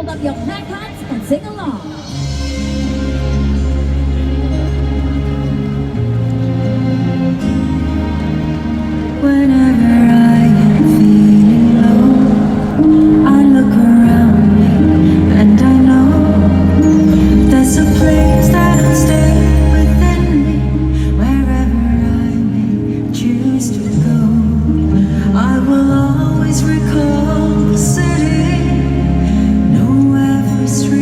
hold up your placards and sing along. Whenever I am feeling low, I look around me and I know there's a place that'll stay within me. Wherever I may choose to go, I will always recall the city, know every street.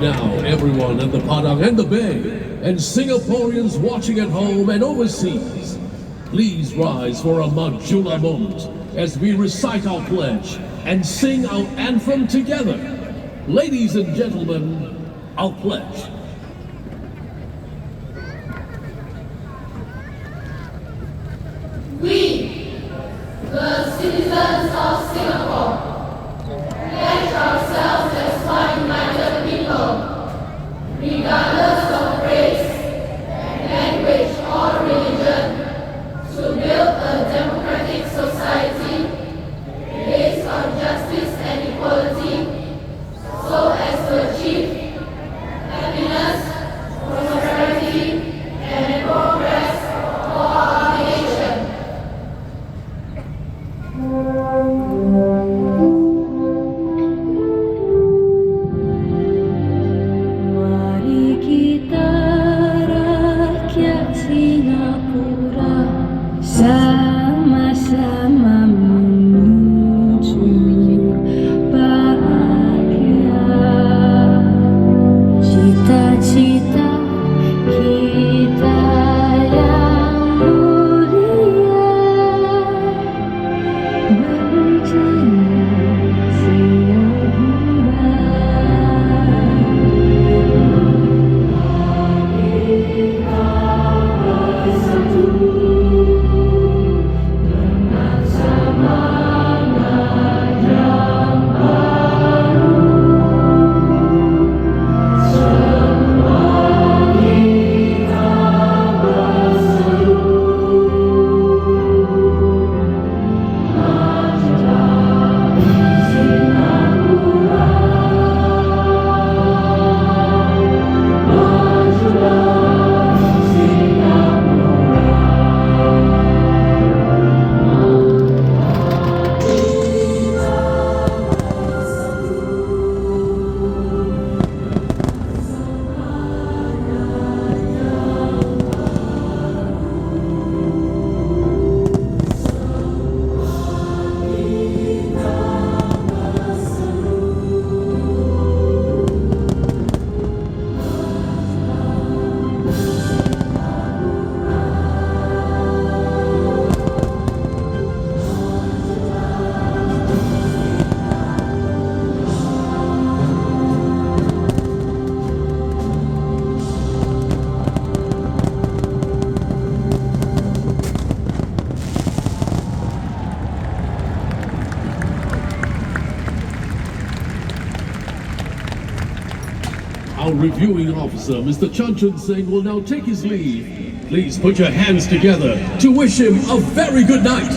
now, everyone at the Padang and the Bay, and Singaporeans watching at home and overseas, please rise for a Majula moment as we recite our pledge and sing our anthem together. Ladies and gentlemen, our pledge. We, the citizens of Singapore, pledge ourselves as one united people, regardless of race, language, or religion, to build a democratic society based on justice and equality, so as to achieve happiness, prosperity, and progress for our nation. Mari kita rakyat Singapura sama-sama menuju bahagia. Cita-cita kita yang mulia, berjaya Singapura. Our reviewing officer, Mr. Chanchan Singh, will now take his leave. Please put your hands together to wish him a very good night.